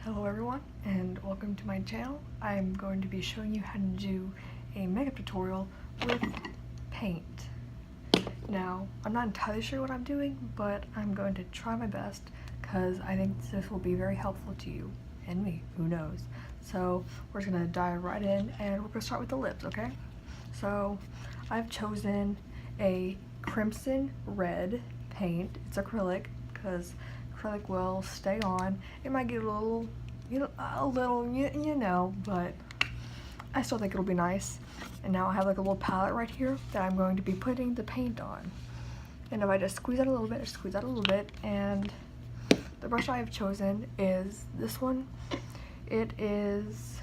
Hello everyone and welcome to my channel. I'm going to be showing you how to do a makeup tutorial with paint. Now, I'm not entirely sure what I'm doing, but I'm going to try my best because I think this will be very helpful to you and me, who knows. So we're just gonna dive right in and we're gonna start with the lips, okay? So I've chosen a crimson red paint. It's acrylic because acrylic will stay on. It might get a little, but I still think it'll be nice. And now I have like a little palette right here that I'm going to be putting the paint on. And if I just squeeze out a little bit, and the brush I have chosen is this one. It is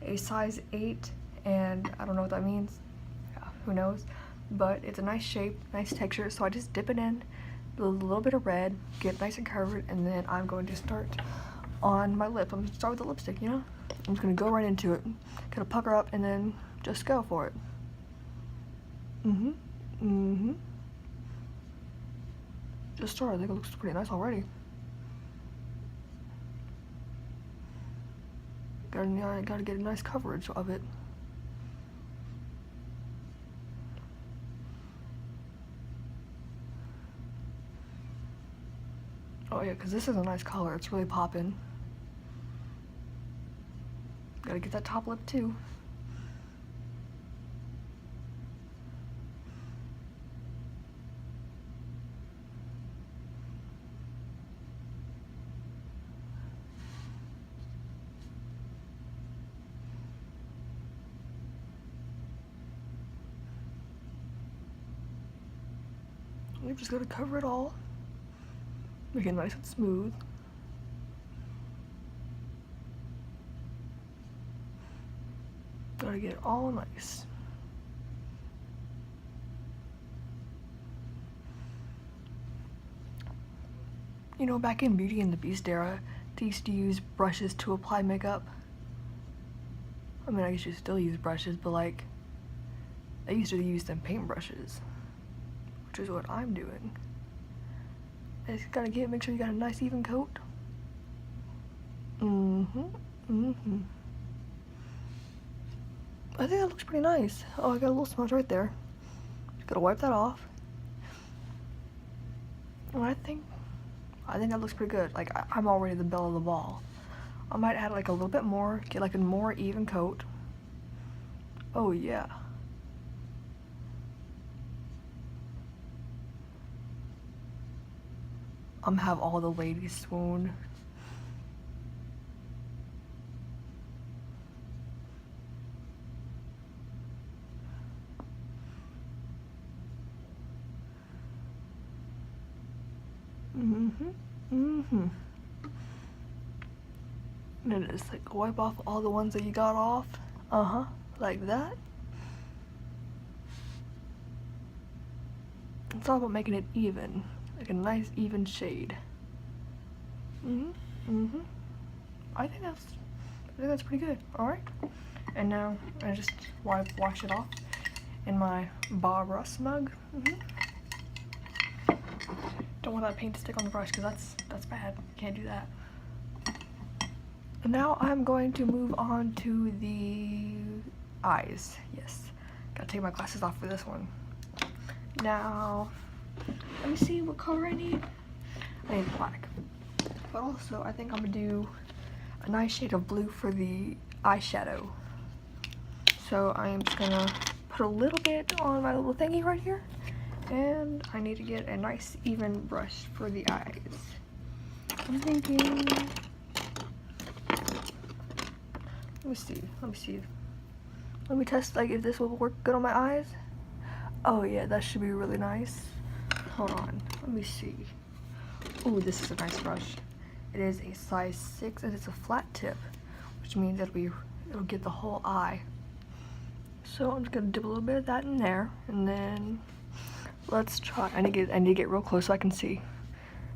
a size 8, and I don't know what that means. Yeah, who knows? But it's a nice shape, nice texture, so I just dip it in a little bit of red, get it nice and covered, and then I'm going to start on my lip. I'm going to start with the lipstick, you know? I'm just going to go right into it. Gonna pucker up and then just go for it. Just start. I think it looks pretty nice already. Gotta get a nice coverage of it. Oh yeah, because this is a nice color. It's really popping. Gotta get that top lip too. We've just gotta cover it all. Make it nice and smooth. Gotta get it all nice. You know, back in Beauty and the Beast era, they used to use brushes to apply makeup. I mean, I guess you still use brushes, but like, I used to use them paintbrushes, which is what I'm doing. I just gotta make sure you got a nice even coat. I think that looks pretty nice. Oh, I got a little smudge right there. Just gotta wipe that off. And I think that looks pretty good. Like, I'm already the belle of the ball. I might add like a little bit more, get like a more even coat. Oh yeah. I'm have all the ladies swoon. And then just like wipe off all the ones that you got off. Like that. It's all about making it even. Like a nice even shade. I think that's pretty good. Alright. And now I just wash it off in my Bob Ross mug. Don't want that paint to stick on the brush because that's bad. Can't do that. And now I'm going to move on to the eyes. Yes. Gotta take my glasses off for this one. Now, let me see what color I need. I need black. But also, I think I'm gonna do a nice shade of blue for the eyeshadow. So I'm just gonna put a little bit on my little thingy right here. And I need to get a nice even brush for the eyes. I'm thinking, let me see. Let me test like if this will work good on my eyes. Oh yeah, that should be really nice. Hold on, let me see. Ooh, this is a nice brush. It is a size 6 and it's a flat tip, which means it'll get the whole eye. So I'm just gonna dip a little bit of that in there, and then let's try. I need to get real close so I can see.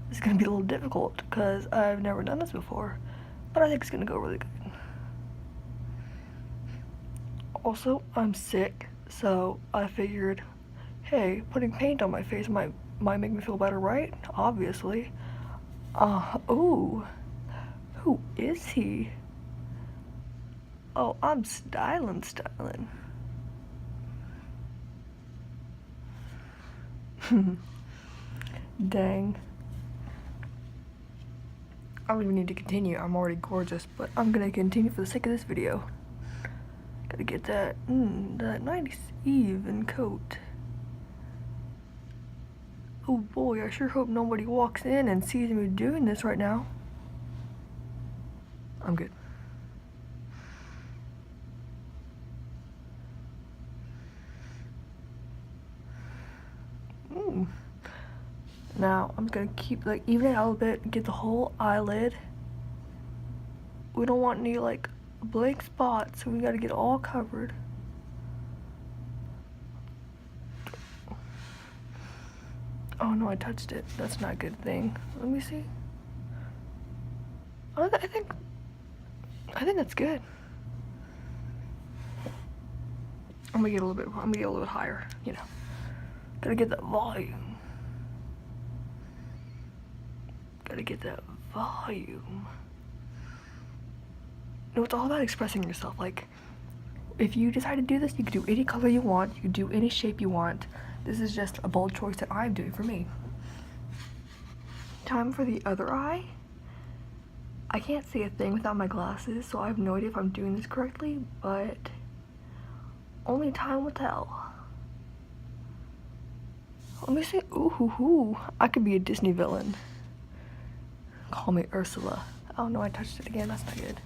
This is gonna be a little difficult because I've never done this before, but I think it's gonna go really good. Also, I'm sick, so I figured, hey, putting paint on my face might make me feel better, right? Obviously. Ooh. Who is he? Oh, I'm styling. Dang. I don't even need to continue. I'm already gorgeous, but I'm gonna continue for the sake of this video. Gotta get that, that nice even coat. Oh boy, I sure hope nobody walks in and sees me doing this right now. I'm good. Now I'm gonna keep like even it out a little bit, get the whole eyelid. We don't want any like blank spots, so we gotta get it all covered. Oh no, I touched it. That's not a good thing. Let me see. Oh, I think that's good. I'm gonna get a little bit higher, you know. Gotta get that volume. Gotta get that volume. No, it's all about expressing yourself. Like, if you decide to do this, you can do any color you want. You can do any shape you want. This is just a bold choice that I'm doing for me. Time for the other eye. I can't see a thing without my glasses, so I have no idea if I'm doing this correctly, but only time will tell. Let me see. Ooh, I could be a Disney villain. Call me Ursula. Oh no, I touched it again. That's not good.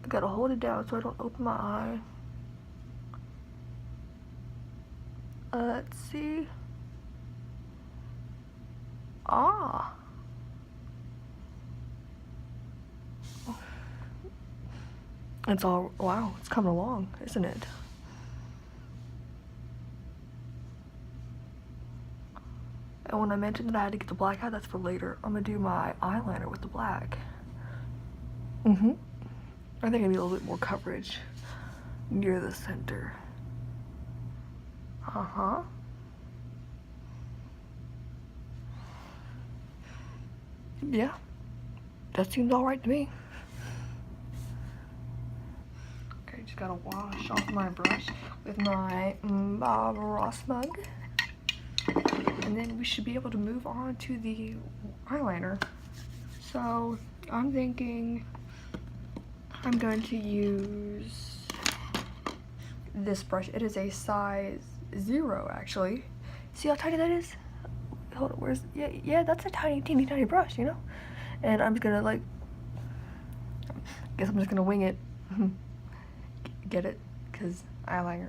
I gotta hold it down so I don't open my eye. Let's see. Ah. It's all, wow, it's coming along, isn't it? And when I mentioned that I had to get the black eye, that's for later. I'm gonna do my eyeliner with the black. I think I need a little bit more coverage near the center. Yeah, that seems all right to me. Okay, just gotta wash off my brush with my Bob Ross mug. And then we should be able to move on to the eyeliner. So I'm thinking I'm going to use this brush. It is a size 0 actually. See how tiny that is? Hold on, where's, yeah, that's a teeny tiny brush, you know? And I'm just gonna like, I guess I'm just gonna wing it. Get it? Cause eyeliner,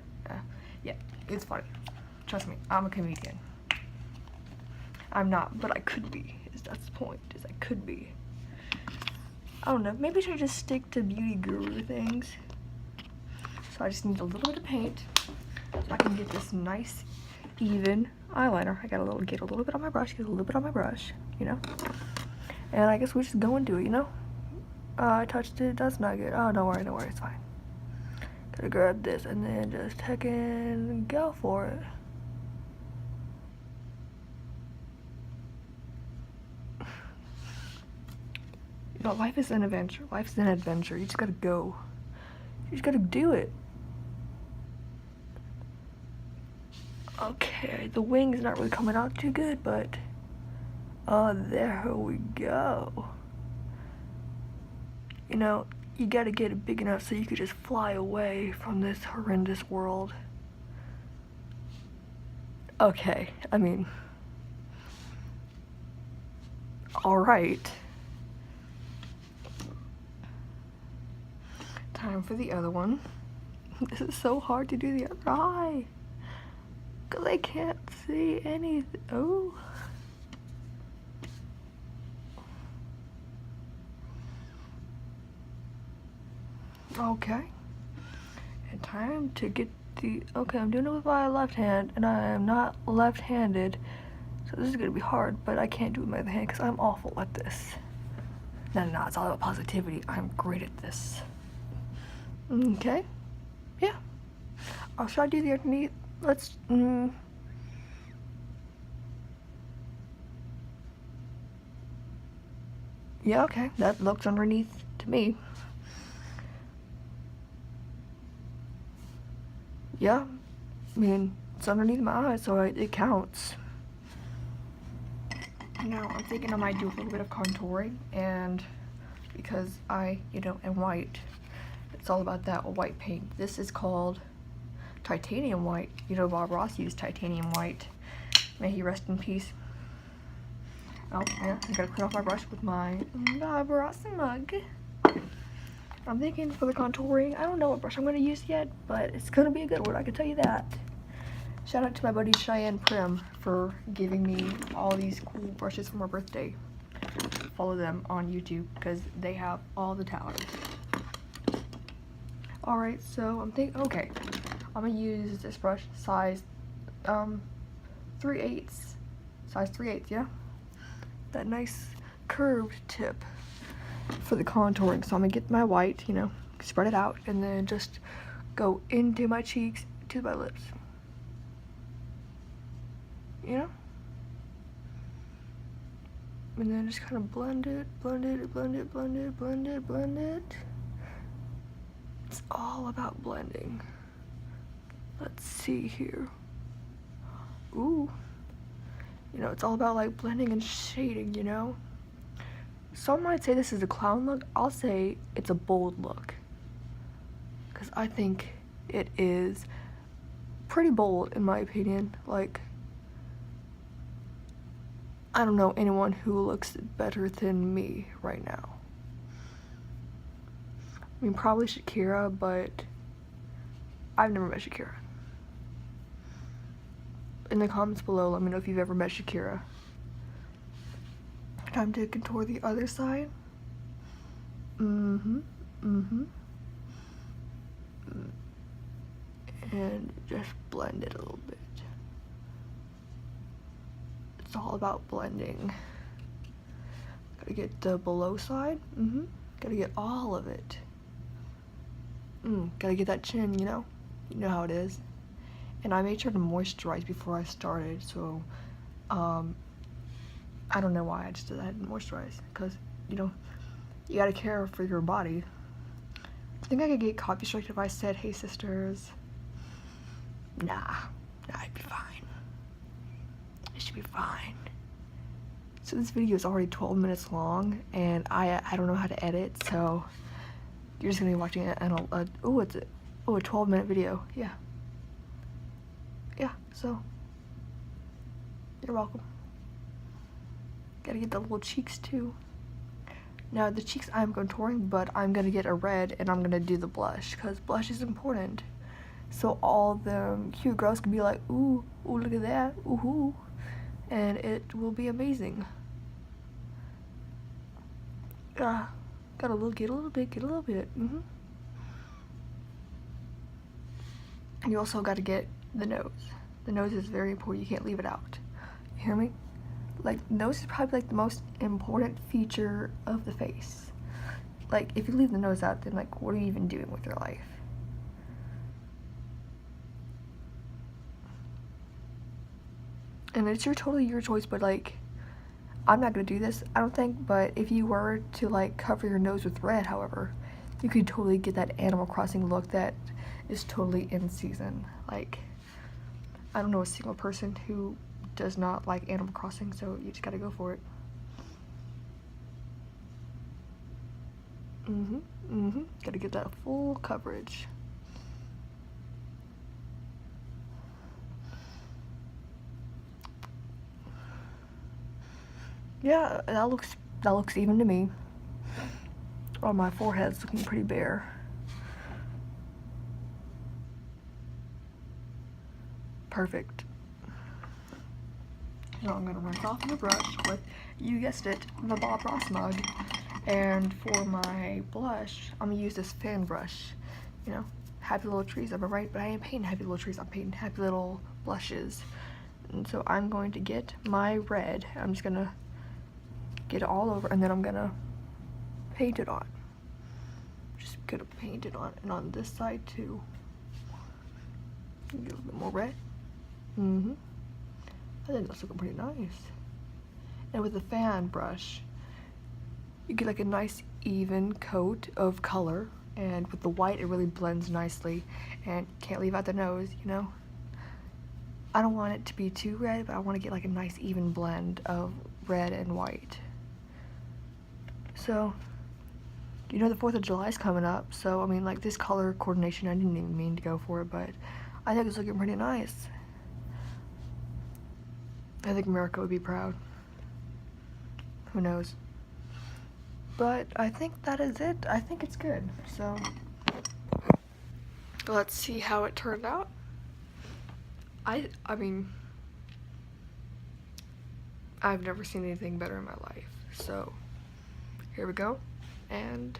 yeah, it's funny. Trust me, I'm a comedian. I'm not, but I could be. That's the point, is I could be. I don't know, maybe I should just stick to beauty guru things. So I just need a little bit of paint so I can get this nice, even eyeliner. I gotta get a little bit on my brush, you know? And I guess we just go and do it, you know? I touched it, that's not good. Oh, don't worry, it's fine. Gotta grab this and then just heckin' go for it. You know, life is an adventure. You just gotta go. You just gotta do it. Okay, the wing's not really coming out too good, but there we go. You know, you gotta get it big enough so you could just fly away from this horrendous world. Okay, I mean, alright. Time for the other one. This is so hard to do the other eye. Cause I can't see anything. Oh. Okay. And time to get the, okay, I'm doing it with my left hand and I am not left-handed. So this is gonna be hard, but I can't do it with my other hand because I'm awful at this. No, it's all about positivity. I'm great at this. Okay. Yeah. I'll try to do the underneath. Let's, Yeah, okay, that looks underneath to me. Yeah, I mean, it's underneath my eye, so it counts. Now, I'm thinking I might do a little bit of contouring, and because I, am white, it's all about that white paint. This is called titanium white. Bob Ross used titanium white. May he rest in peace. Oh, yeah, I gotta clean off my brush with my Bob Ross mug. I'm thinking for the contouring, I don't know what brush I'm gonna use yet, but it's gonna be a good one, I can tell you that. Shout out to my buddy Cheyenne Prim for giving me all these cool brushes for my birthday. Follow them on YouTube because they have all the talent. Alright, so I'm thinking, okay, I'm gonna use this brush size 3/8, size 3/8, yeah? That nice curved tip for the contouring. So I'm gonna get my white, spread it out, and then just go into my cheeks, to my lips. And then just kind of blend it, blend it, blend it, blend it, blend it, blend it. It's all about blending. Let's see here. Ooh. It's all about like blending and shading, Some might say this is a clown look. I'll say it's a bold look. Because I think it is pretty bold in my opinion. Like, I don't know anyone who looks better than me right now. I mean, probably Shakira, but I've never met Shakira. In the comments below, let me know if you've ever met Shakira. Time to contour the other side. And just blend it a little bit. It's all about blending. Gotta get the below side. Gotta get all of it. Gotta get that chin, you know how it is. And I made sure to moisturize before I started, so I don't know why I just did that. I didn't moisturize because you gotta care for your body. I think I could get copy strike if I said, "Hey sisters." Nah, it'd be fine. It should be fine. So this video is already 12 minutes long, and I don't know how to edit, so you're just gonna be watching it and a 12-minute video. Yeah, so you're welcome. Gotta get the little cheeks too. Now the cheeks I'm contouring, but I'm gonna get a red and I'm gonna do the blush because blush is important. So all the cute girls can be like, ooh, look at that, ooh, and it will be amazing. Gotta get a little bit. And you also gotta get the nose. The nose is very important. You can't leave it out. You hear me? Like, nose is probably like the most important feature of the face. Like, if you leave the nose out, then like, what are you even doing with your life? And it's totally your choice, but like, I'm not gonna do this, I don't think, but if you were to like cover your nose with red, however, you could totally get that Animal Crossing look that is totally in season. Like, I don't know a single person who does not like Animal Crossing, so you just gotta go for it. Gotta get that full coverage. Yeah, that looks even to me. Oh, my forehead's looking pretty bare. Perfect. Now I'm gonna rinse off the brush with, you guessed it, the Bob Ross mug. And for my blush, I'm gonna use this fan brush. Happy Little Trees, am I right? But I ain't painting happy little trees, I'm painting happy little blushes. And so I'm going to get my red. I'm just gonna get it all over, and then I'm gonna paint it on. Just gonna paint it on, and on this side too. Get a little bit more red. I think that's looking pretty nice. And with the fan brush, you get like a nice even coat of color, and with the white it really blends nicely, and can't leave out the nose, you know. I don't want it to be too red, but I want to get like a nice even blend of red and white. So, you know, the 4th of July is coming up, so I mean, like, this color coordination, I didn't even mean to go for it, but I think it's looking pretty nice. I think America would be proud. Who knows? But I think that is it. I think it's good. So let's see how it turned out. I mean, I've never seen anything better in my life. So here we go. And